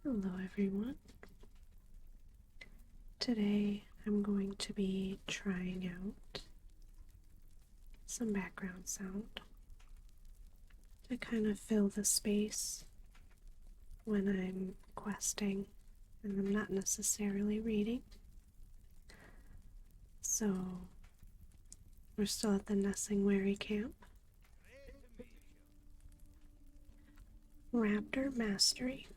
Hello everyone. Today I'm going to be trying out some background sound to kind of fill the space when I'm questing and I'm not necessarily reading. So we're still at the Nessingwary camp. Raptor Mastery.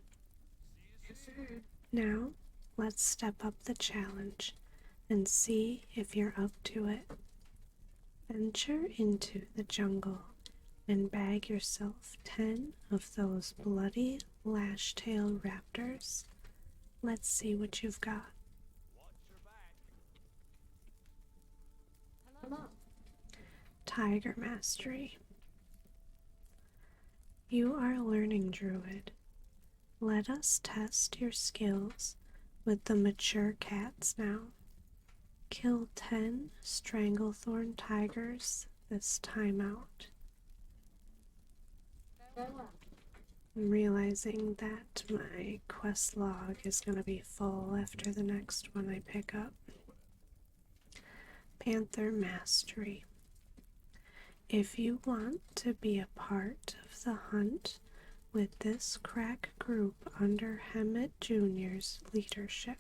Now let's step up the challenge and see if you're up to it. Venture into the jungle and bag yourself 10 of those bloody lash-tailed raptors. Let's see what you've got. Tiger Mastery. You are a learning druid. Let us test your skills with the mature cats now. Kill 10 stranglethorn tigers this time out. I'm realizing that my quest log is going to be full after the next one I pick up. Panther Mastery. If you want to be a part of the hunt with this crack group under Hemet Jr.'s leadership,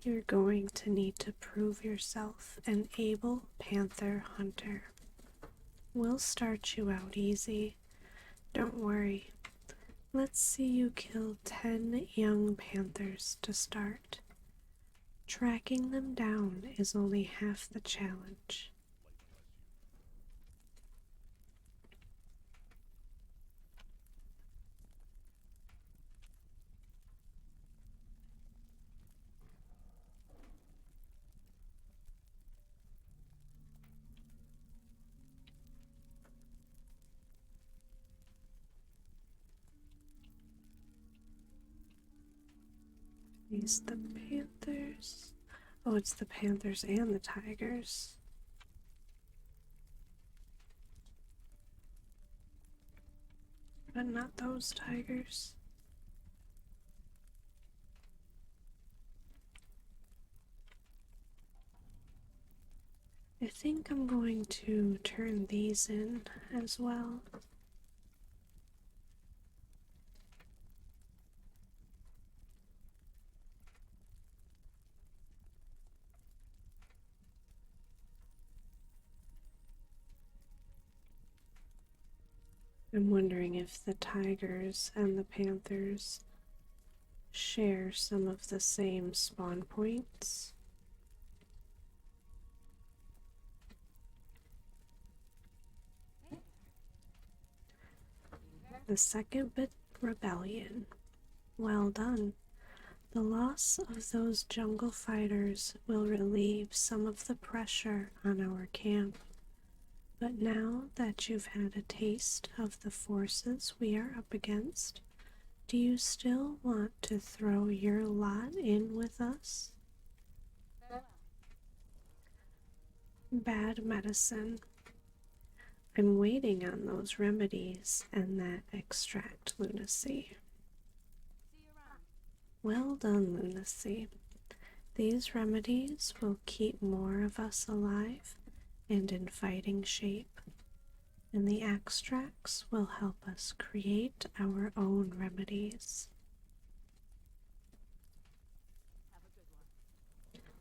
you're going to need to prove yourself an able panther hunter. We'll start you out easy. Don't worry. Let's see you kill 10 young panthers to start. Tracking them down is only half the challenge. These the panthers. Oh, it's the panthers and the tigers. But not those tigers. I think I'm going to turn these in as well. I'm wondering if the tigers and the panthers share some of the same spawn points. The second bit rebellion. Well done. The loss of those jungle fighters will relieve some of the pressure on our camp. But now that you've had a taste of the forces we are up against, do you still want to throw your lot in with us? Bad medicine. I'm waiting on those remedies and that extract, Lunacy. Well done, Lunacy. These remedies will keep more of us alive and in fighting shape, and the extracts will help us create our own remedies.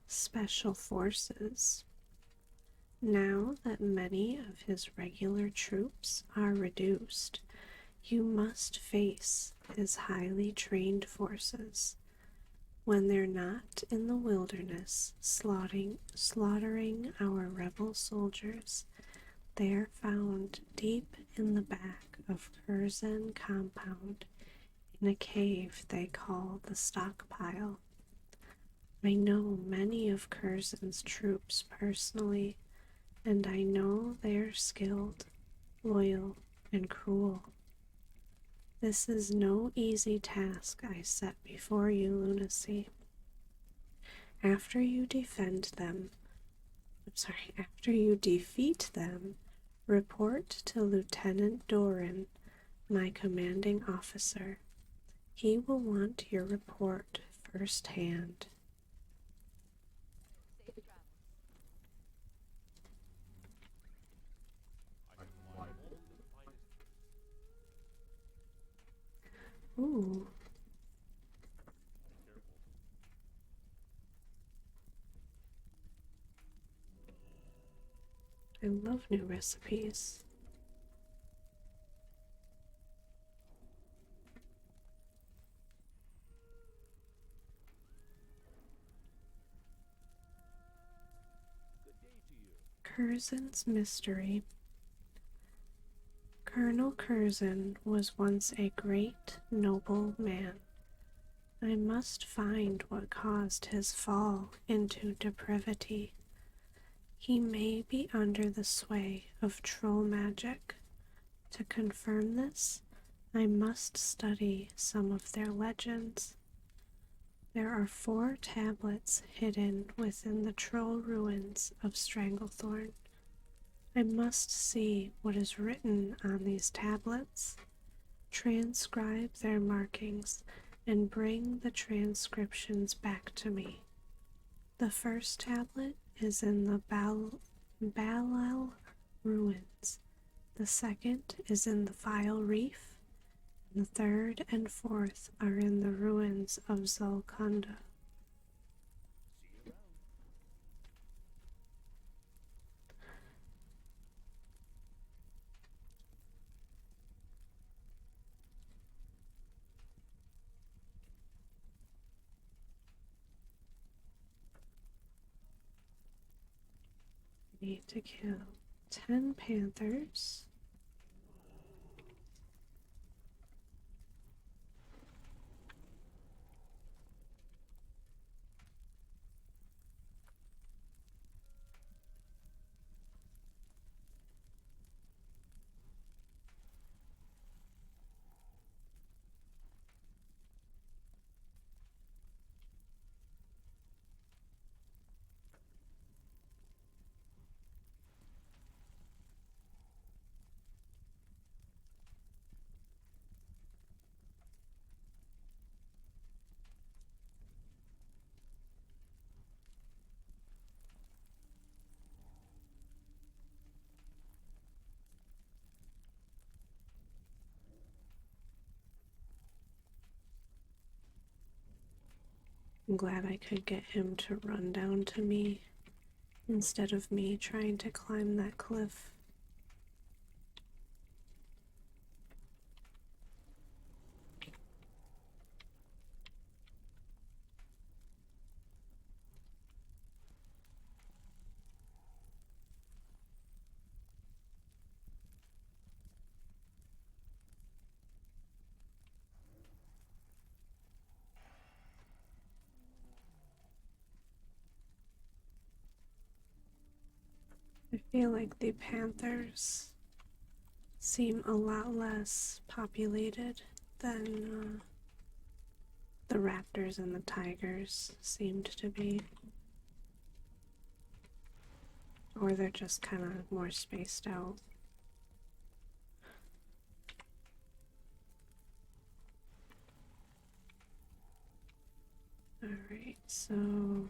Special Forces. Now that many of his regular troops are reduced, you must face his highly trained forces. When they're not in the wilderness slaughtering our rebel soldiers, they are found deep in the back of Curzon compound in a cave they call the stockpile. I know many of Curzon's troops personally, and I know they're skilled, loyal, and cruel. This is no easy task I set before you, Lunacy. After you defeat them, report to Lieutenant Doran, my commanding officer. He will want your report firsthand. Ooh. I love new recipes. Curzon's Mystery. Colonel Curzon was once a great, noble man. I must find what caused his fall into depravity. He may be under the sway of troll magic. To confirm this, I must study some of their legends. There are 4 tablets hidden within the troll ruins of Stranglethorn. I must see what is written on these tablets, transcribe their markings, and bring the transcriptions back to me. The first tablet is in the Balal ruins. The second is in the File Reef. The third and fourth are in the ruins of Zulkunda. Need to kill 10 panthers. I'm glad I could get him to run down to me instead of me trying to climb that cliff. I feel like the panthers seem a lot less populated than the raptors and the tigers seemed to be. Or they're just kind of more spaced out. Alright, so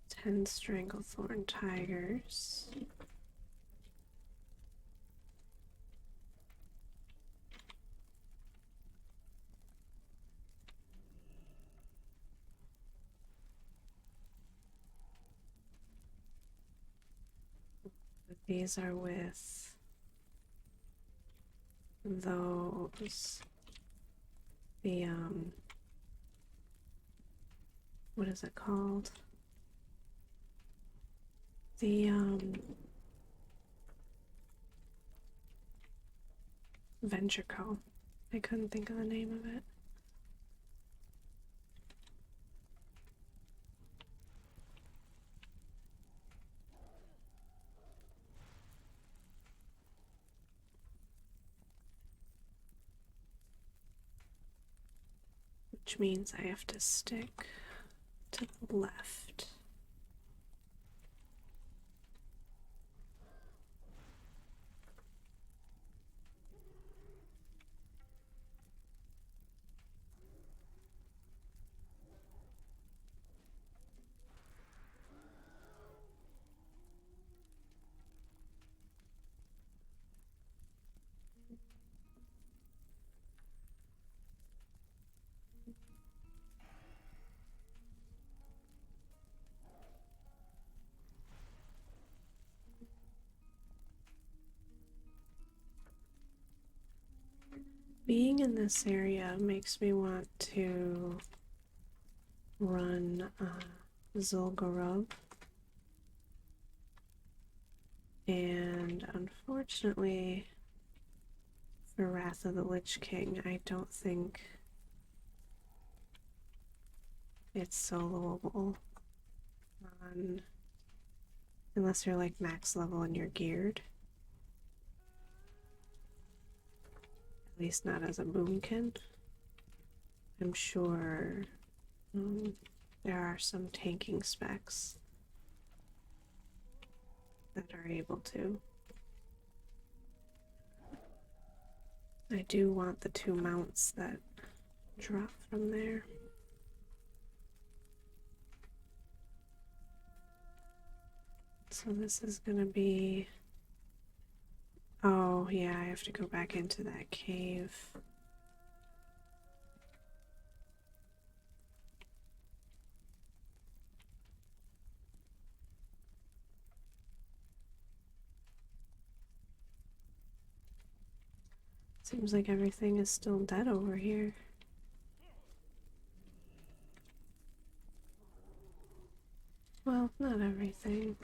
10 Stranglethorn tigers. These are with those, the, what is it called? The, Venture Co. I couldn't think of the name of it. Which means I have to stick to the left. Being in this area makes me want to run Zul'Gurub, and unfortunately for Wrath of the Lich King, I don't think it's soloable on, unless you're like max level and you're geared. At least not as a boomkin. I'm sure there are some tanking specs that are able to. I do want the 2 mounts that drop from there. So this is gonna be... Oh yeah, I have to go back into that cave. Seems like everything is still dead over here. Well, not everything.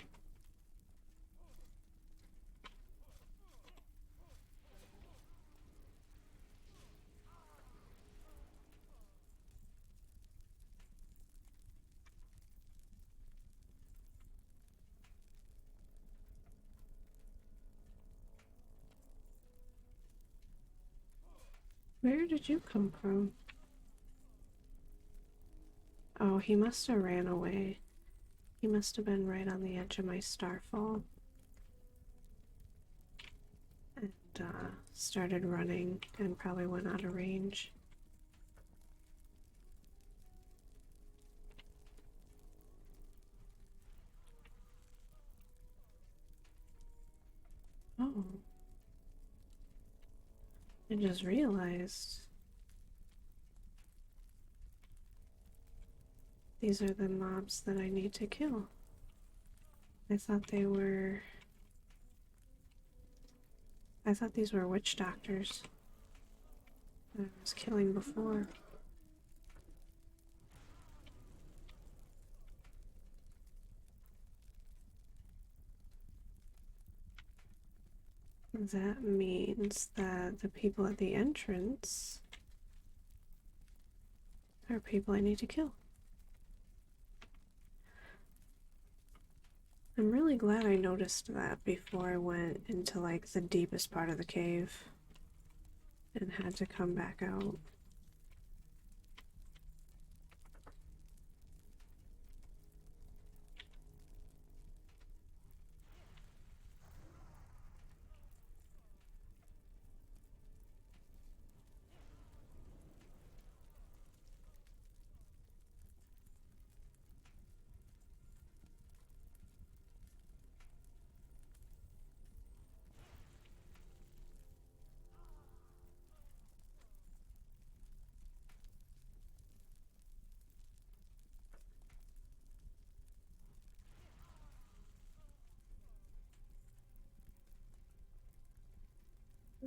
Where did you come from? Oh, he must have ran away. He must have been right on the edge of my starfall. And started running and probably went out of range. Oh. I just realized these are the mobs that I need to kill. I thought these were witch doctors that I was killing before. That means that the people at the entrance are people I need to kill. I'm really glad I noticed that before I went into like the deepest part of the cave and had to come back out.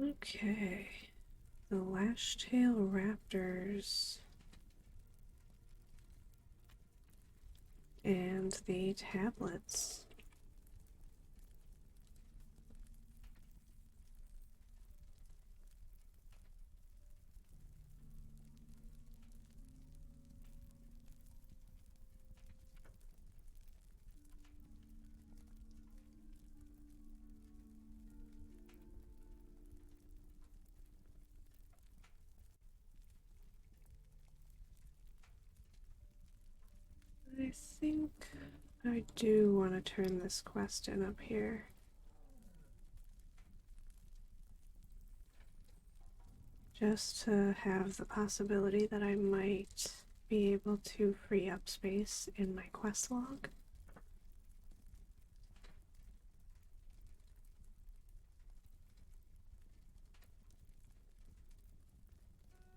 Okay, the Lashtail Raptors and the tablets. I think I do want to turn this quest in up here. Just to have the possibility that I might be able to free up space in my quest log.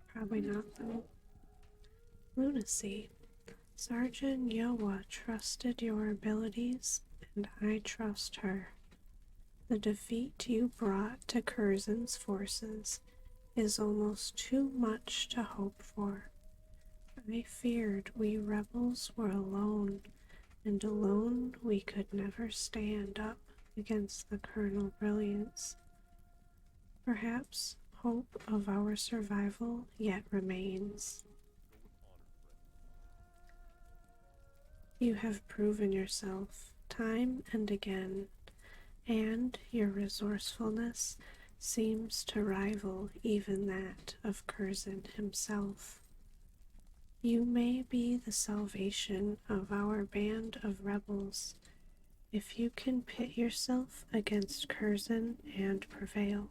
Probably not though. Lunacy. Sergeant Yowa trusted your abilities, and I trust her. The defeat you brought to Curzon's forces is almost too much to hope for. I feared we rebels were alone, and alone we could never stand up against the Colonel Brilliance. Perhaps hope of our survival yet remains. You have proven yourself time and again, and your resourcefulness seems to rival even that of Curzon himself. You may be the salvation of our band of rebels if you can pit yourself against Curzon and prevail.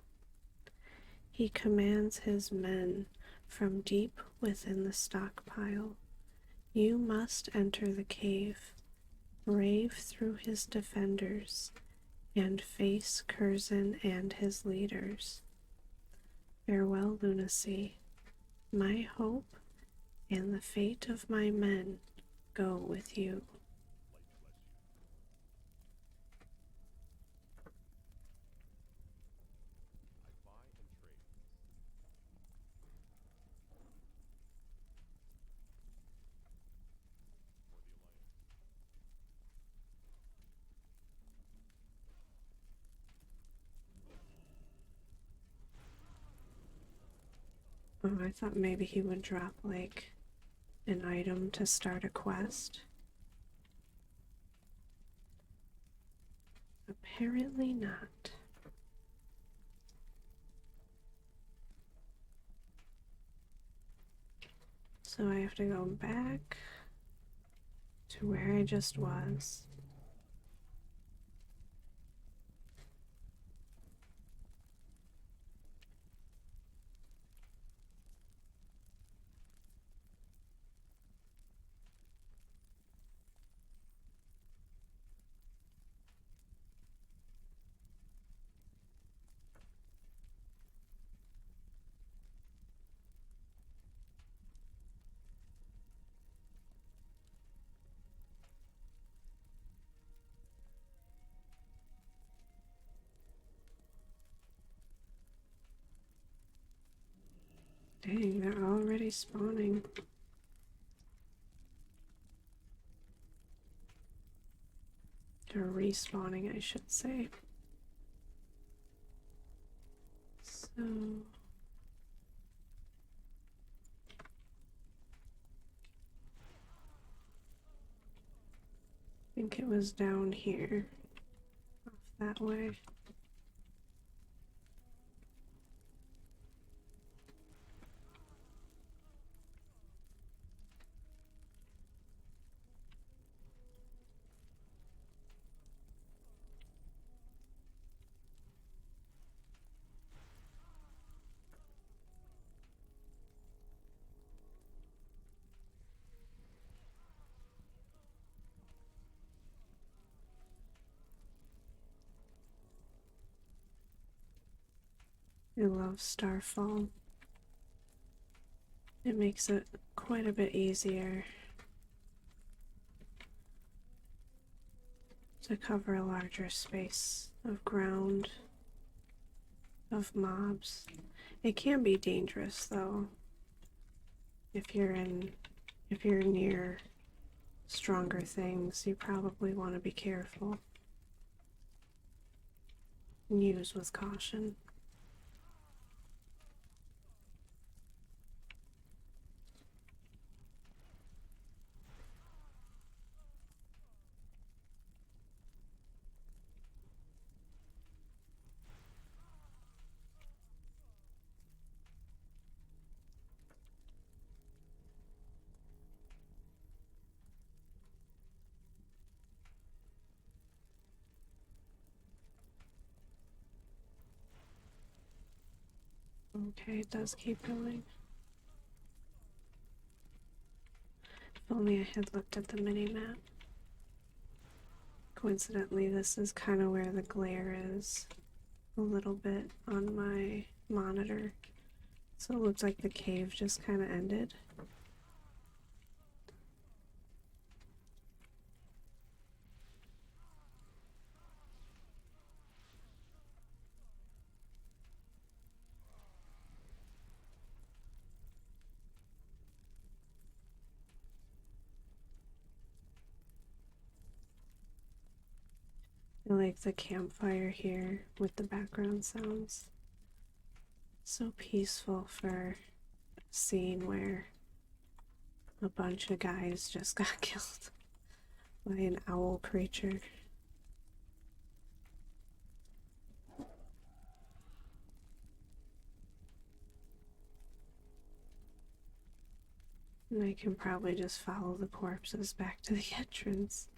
He commands his men from deep within the stockpile. You must enter the cave, brave through his defenders, and face Curzon and his leaders. Farewell, lunacy. My hope and the fate of my men go with you. Oh, I thought maybe he would drop like an item to start a quest. Apparently not. So I have to go back to where I just was. Dang, they're already spawning. Or respawning, I should say. So I think it was down here, off that way. I love Starfall. It makes it quite a bit easier to cover a larger space of ground, of mobs. It can be dangerous though if you're near stronger things. You probably want to be careful and use with caution. Okay, it does keep going. If only I had looked at the mini-map. Coincidentally, this is kind of where the glare is a little bit on my monitor. So it looks like the cave just kind of ended. I like the campfire here with the background sounds. So peaceful for a scene where a bunch of guys just got killed by an owl creature. And I can probably just follow the corpses back to the entrance.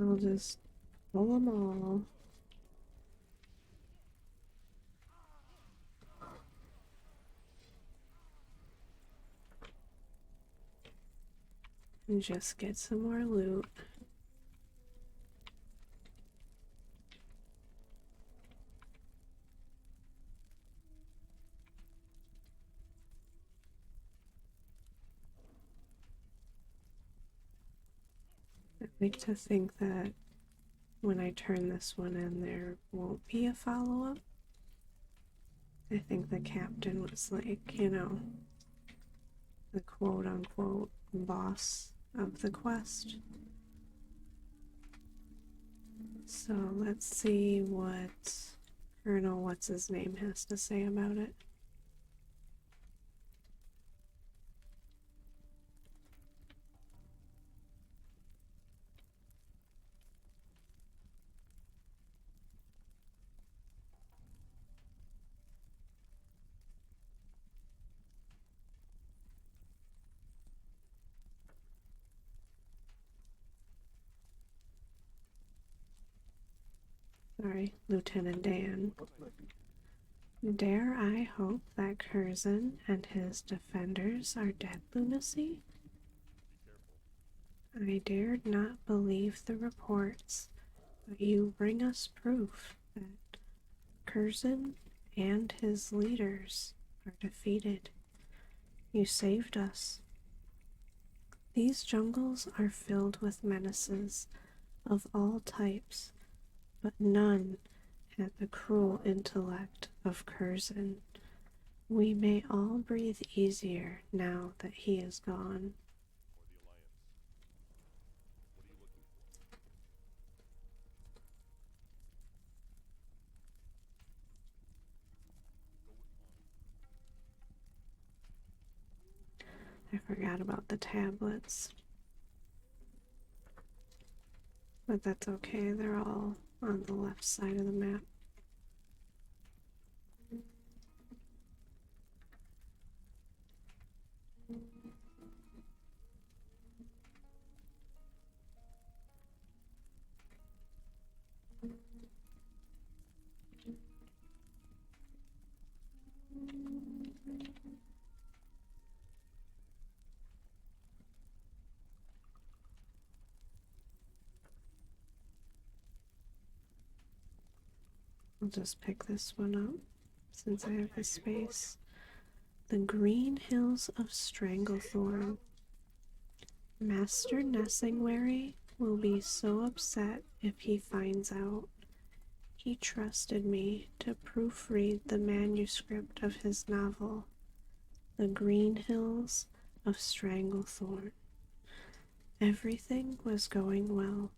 I'll just pull them all. And just get some more loot. I like to think that when I turn this one in, there won't be a follow up. I think the captain was like, you know, the quote unquote boss of the quest. So let's see what Colonel What's His Name has to say about it. Sorry, Lieutenant Dan. Dare I hope that Curzon and his defenders are dead, Lunacy? I dared not believe the reports, but you bring us proof that Curzon and his leaders are defeated. You saved us. These jungles are filled with menaces of all types, but none had the cruel intellect of Curzon. We may all breathe easier now that he is gone. I forgot about the tablets, but that's okay. They're all on the left side of the map. I'll just pick this one up since I have the space. The Green Hills of Stranglethorn. Master Nessingwary will be so upset if he finds out. He trusted me to proofread the manuscript of his novel, The Green Hills of Stranglethorn. Everything was going well,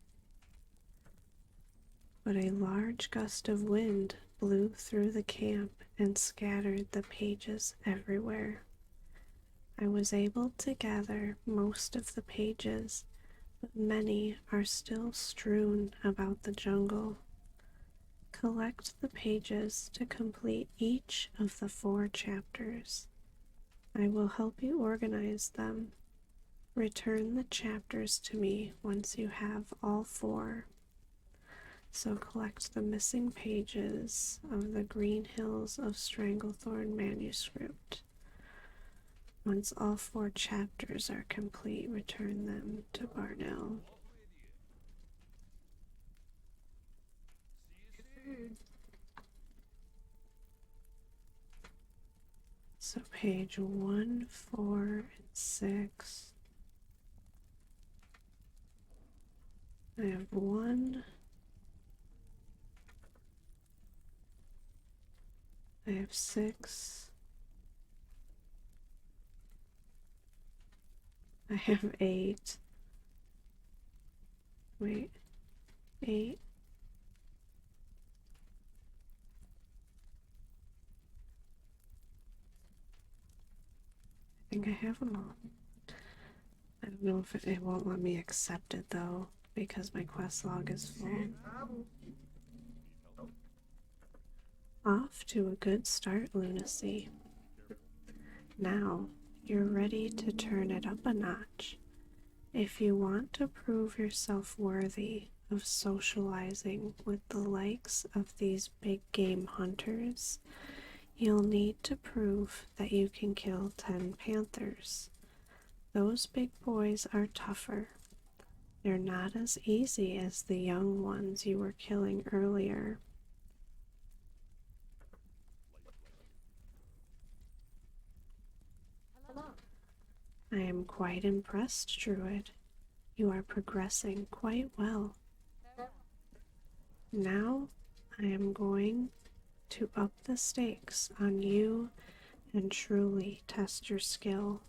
but a large gust of wind blew through the camp and scattered the pages everywhere. I was able to gather most of the pages, but many are still strewn about the jungle. Collect the pages to complete each of the 4 chapters. I will help you organize them. Return the chapters to me once you have all 4. So collect the missing pages of the Green Hills of Stranglethorn manuscript. Once all 4 chapters are complete, return them to Bardell. So page 1, 4, and 6. I have 1. I have 6. I have 8. Wait, 8. I think I have them all. I don't know if it won't let me accept it though, because my quest log is full. Off to a good start, Lunacy. Now, you're ready to turn it up a notch. If you want to prove yourself worthy of socializing with the likes of these big game hunters, you'll need to prove that you can kill 10 panthers. Those big boys are tougher. They're not as easy as the young ones you were killing earlier. I am quite impressed, Druid. You are progressing quite well. Now I am going to up the stakes on you and truly test your skill.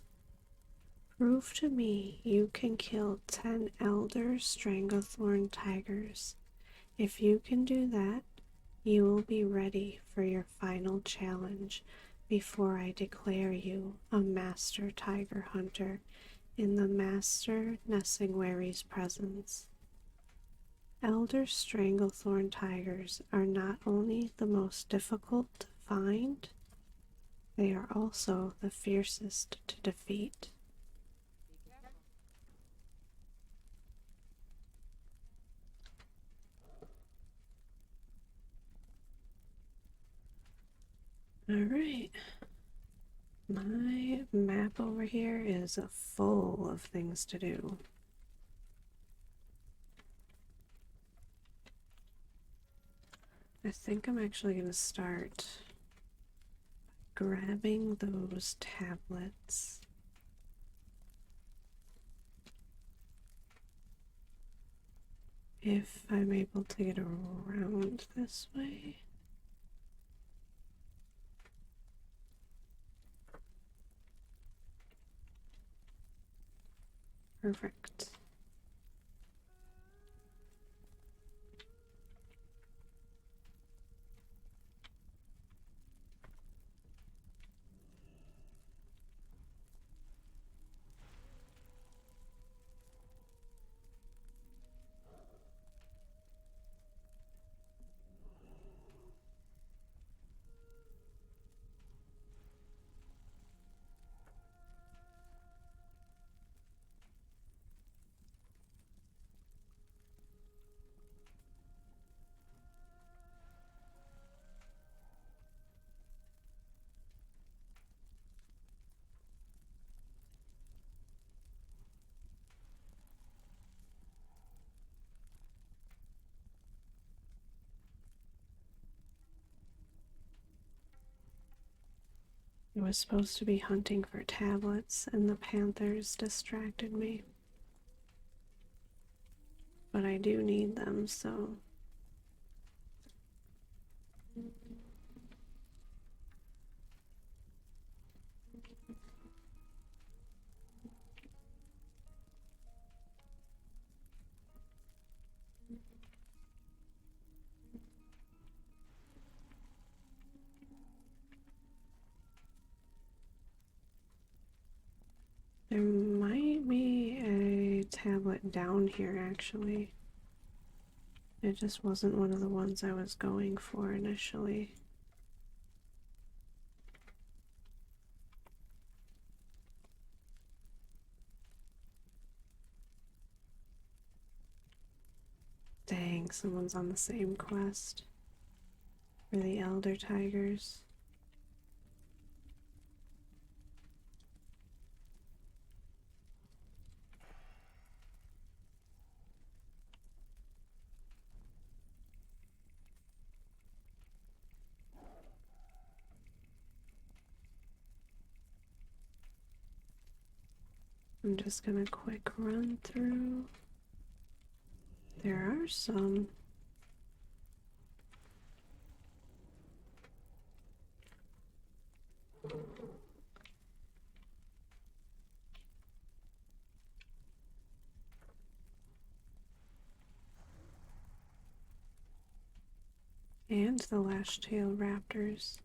Prove to me you can kill 10 elder stranglethorn tigers. If you can do that, you will be ready for your final challenge before I declare you a master tiger hunter in the Master Nessingwary's presence. Elder stranglethorn tigers are not only the most difficult to find, they are also the fiercest to defeat. Alright, my map over here is full of things to do. I think I'm actually going to start grabbing those tablets. If I'm able to get around this way. Perfect. I was supposed to be hunting for tablets, and the panthers distracted me. But I do need them, so. There might be a tablet down here, actually. It just wasn't one of the ones I was going for initially. Dang, someone's on the same quest for the elder tigers. I'm just gonna quick run through. There are some. And the lash-tailed raptors.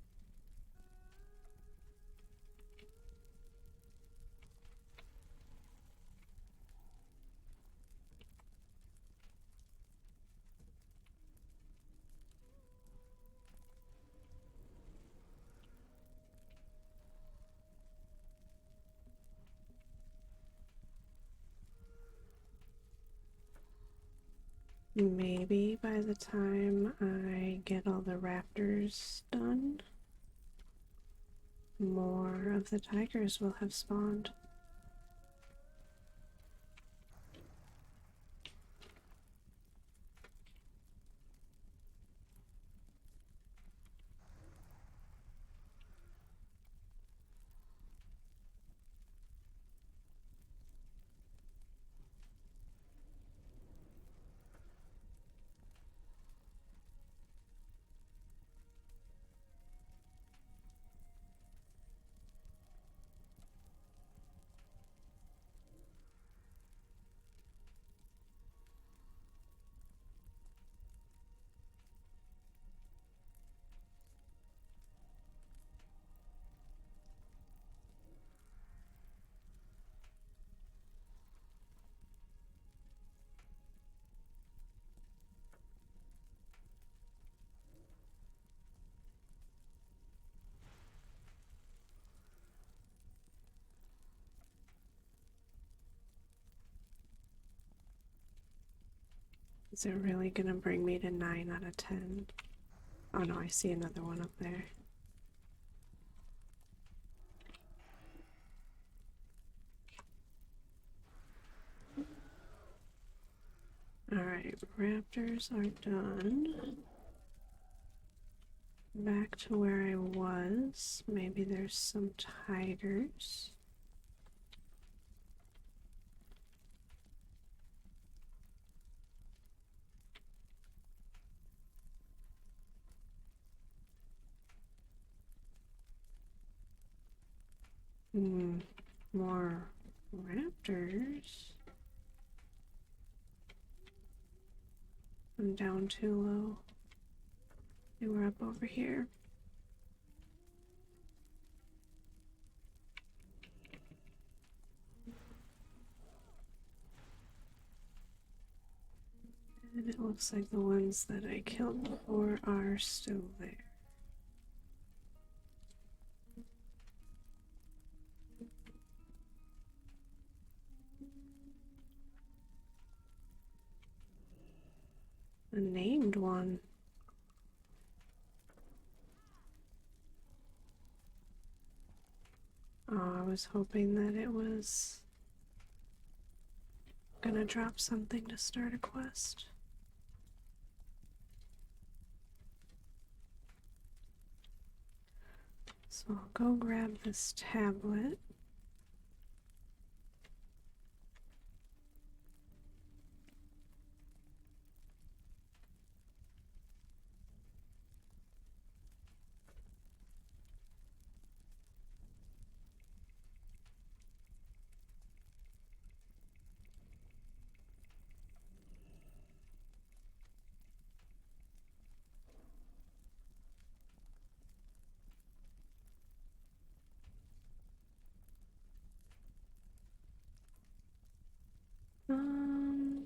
Maybe by the time I get all the raptors done, more of the tigers will have spawned. Is it really gonna bring me to 9 out of 10? Oh no, I see another one up there. Alright, raptors are done. Back to where I was. Maybe there's some tigers. More raptors. I'm down too low. They were up over here. And it looks like the ones that I killed before are still there. A named one. Oh, I was hoping that it was gonna drop something to start a quest. So I'll go grab this tablet.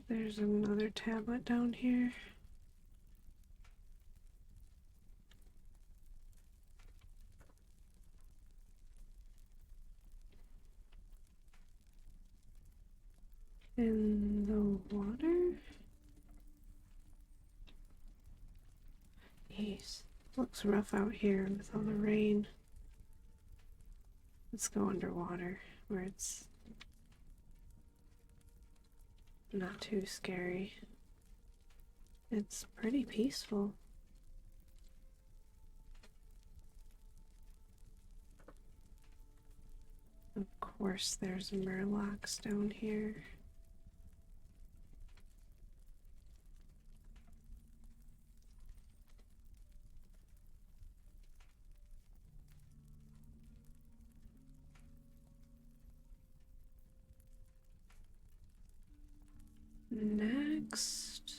There's another tablet down here. In the water? Jeez, looks rough out here with all the rain. Let's go underwater where it's not too scary. It's pretty peaceful. Of course there's murlocs down here. Next.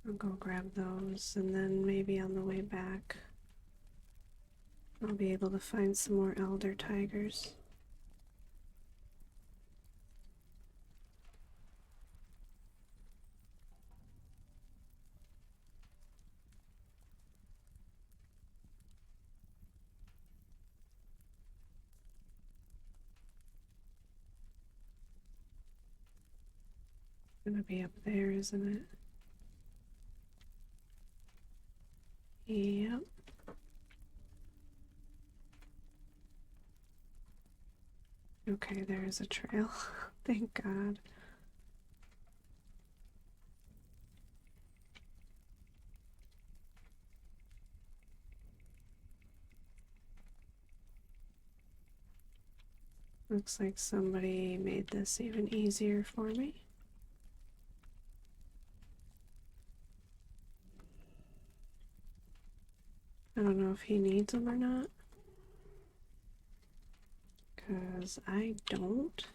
I'll go grab those, and then maybe on the way back I'll be able to find some more elder tigers. It's gonna be up there, isn't it? Yep. Okay, there's a trail. Thank God. Looks like somebody made this even easier for me. I don't know if he needs them or not, because I don't.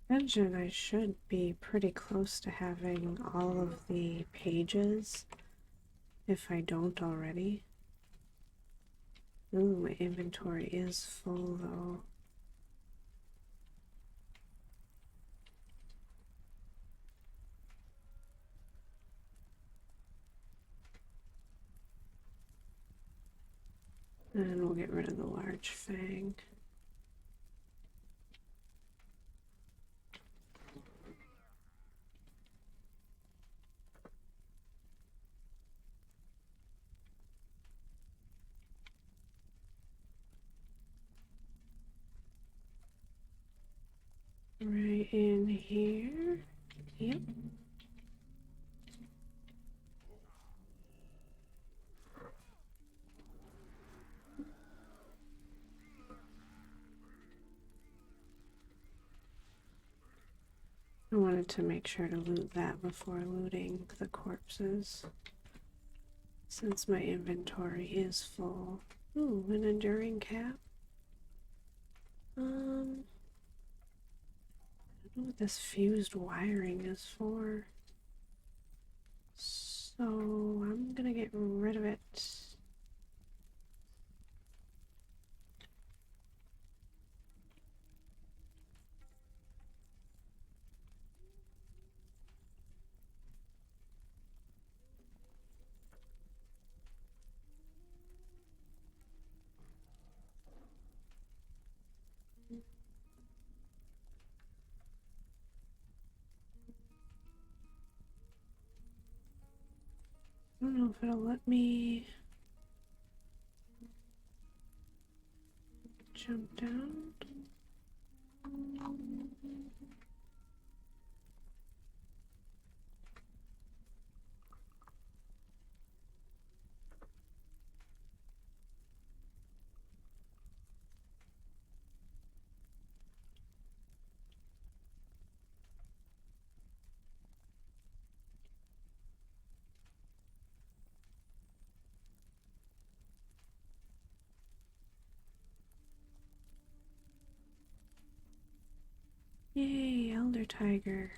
Imagine I should be pretty close to having all of the pages, if I don't already. Ooh, my inventory is full though. And we'll get rid of the large fang. Right in here. Yep. I wanted to make sure to loot that before looting the corpses, since my inventory is full. Ooh, an enduring cap. I don't know what this fused wiring is for, so I'm gonna get rid of it. I don't know if it'll let me jump down. Yay, elder another tiger.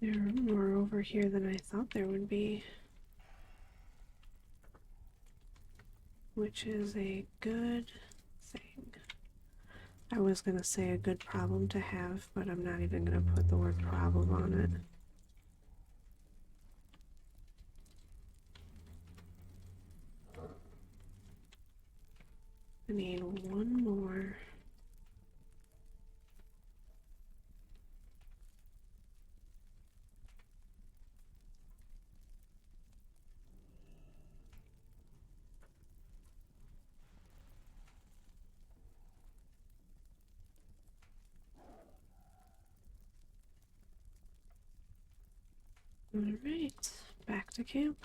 There are more over here than I thought there would be, which is a good thing. I was gonna say a good problem to have, but I'm not even gonna put the word problem on it. I need one more. Alright, back to camp.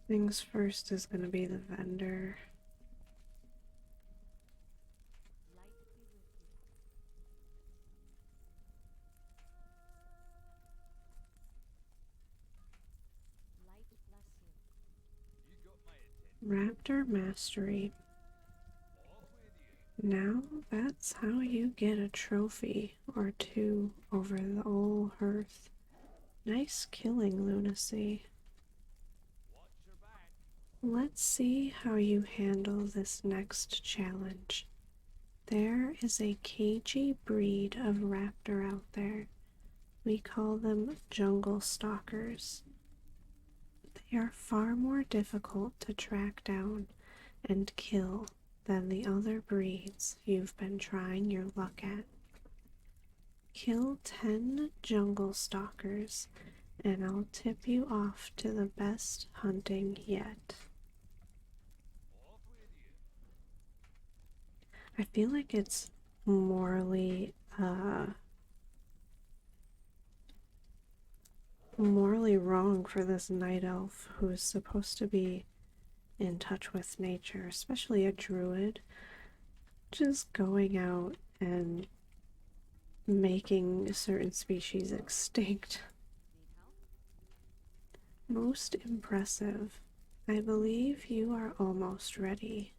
Things first is gonna be the vendor. Raptor Mastery. Now that's how you get a trophy or two over the old hearth. Nice killing, Lunacy. Let's see how you handle this next challenge. There is a cagey breed of raptor out there. We call them jungle stalkers. They are far more difficult to track down and kill than the other breeds you've been trying your luck at. Kill 10 jungle stalkers and I'll tip you off to the best hunting yet. I feel like it's morally wrong for this night elf who is supposed to be in touch with nature, especially a druid, just going out and making certain species extinct. Most impressive. I believe you are almost ready.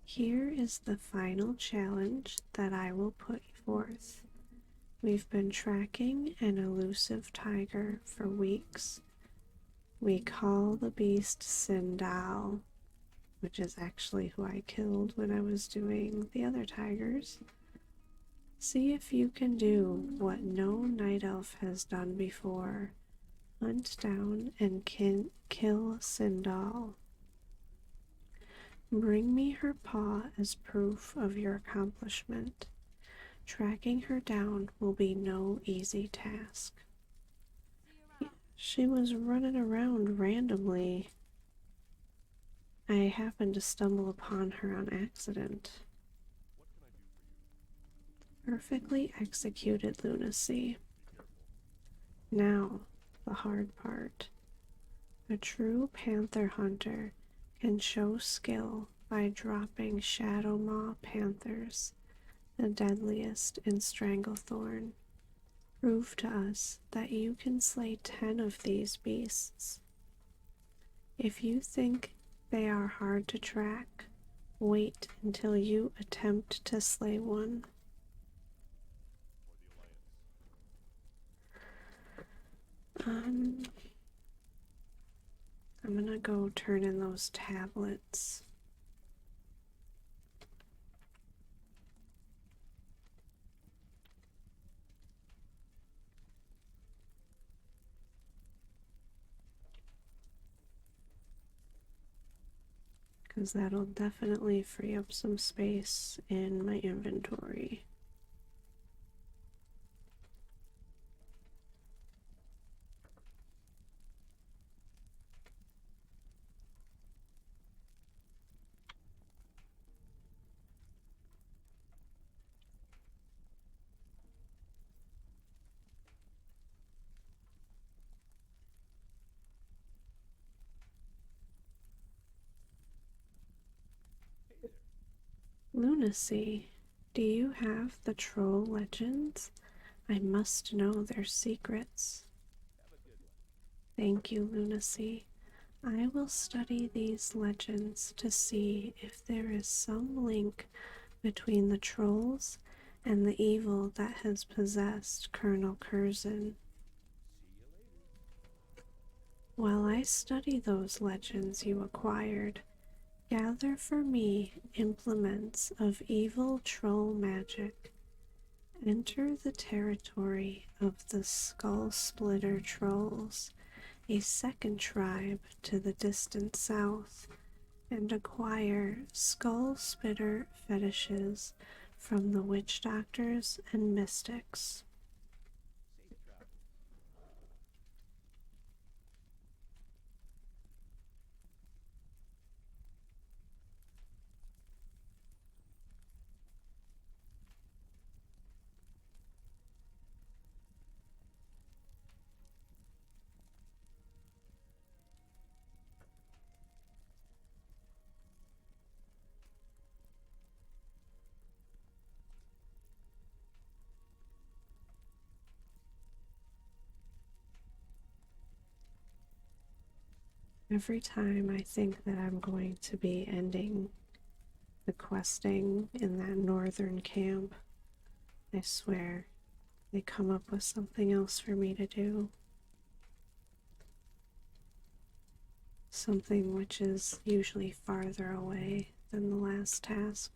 Here is the final challenge that I will put forth. We've been tracking an elusive tiger for weeks. We call the beast Sindal, which is actually who I killed when I was doing the other tigers. See if you can do what no night elf has done before. Hunt down and kill Sindal. Bring me her paw as proof of your accomplishment. Tracking her down will be no easy task. She was running around randomly. I happened to stumble upon her on accident. Perfectly executed, Lunacy. Now, the hard part. A true panther hunter can show skill by dropping Shadow Maw panthers, the deadliest in Stranglethorn. Prove to us that you can slay 10 of these beasts. If you think they are hard to track, wait until you attempt to slay one. I'm gonna go turn in those tablets. because that'll definitely free up some space in my inventory. Lunacy, do you have the troll legends? I must know their secrets. Thank you, Lunacy. I will study these legends to see if there is some link between the trolls and the evil that has possessed Colonel Curzon. While I study those legends you acquired, gather for me implements of evil troll magic. Enter the territory of the Skull Splitter Trolls, a second tribe to the distant south, and acquire skull spitter fetishes from the witch doctors and mystics. Every time I think that I'm going to be ending the questing in that northern camp, I swear they come up with something else for me to do. Something which is usually farther away than the last task.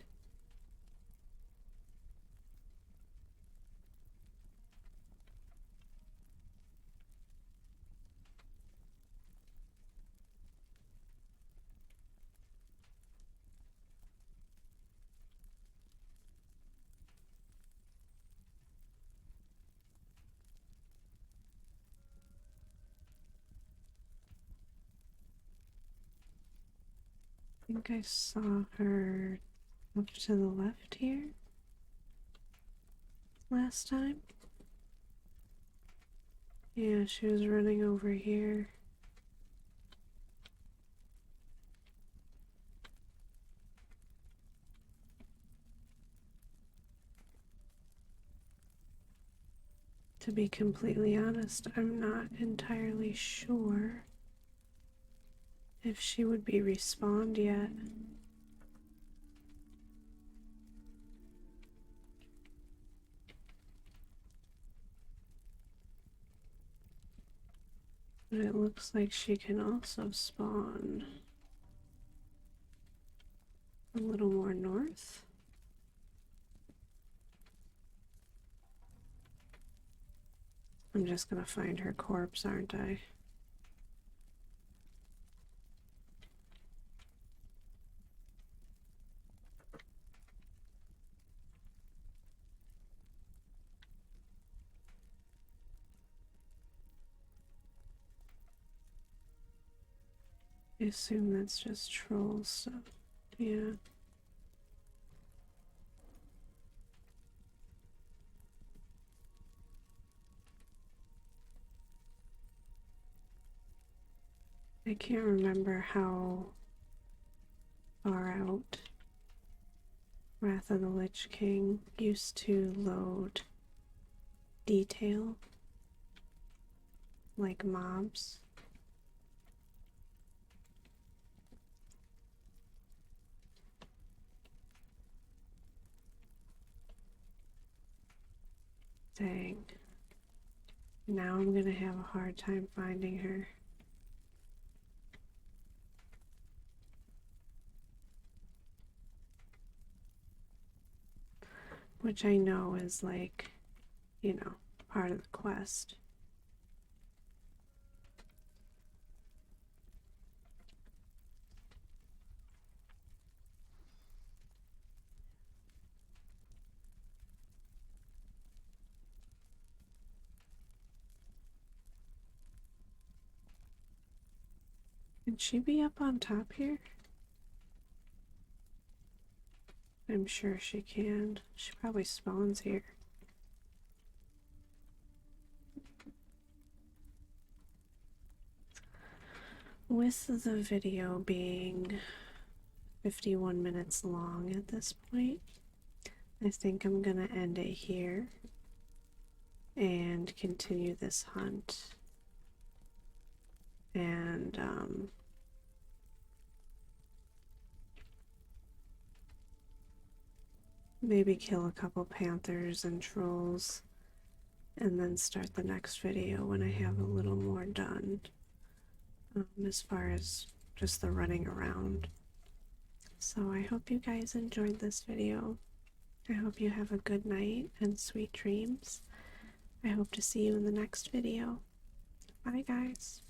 I think I saw her up to the left here last time. Yeah, she was running over here. To be completely honest, I'm not entirely sure if she would be respawned yet. But it looks like she can also spawn a little more north. I'm just gonna find her corpse, aren't I? I assume that's just troll stuff. Yeah. I can't remember how far out Wrath of the Lich King used to load detail, like mobs. Dang. Now I'm gonna have a hard time finding her. Which I know is like, you know, part of the quest. Can she be up on top here? I'm sure she can. She probably spawns here. With the video being 51 minutes long at this point, I think I'm gonna end it here and continue this hunt and maybe kill a couple panthers and trolls and then start the next video when I have a little more done as far as just the running around. So I hope you guys enjoyed this video. I hope you have a good night and sweet dreams. I hope to see you in the next video. Bye guys.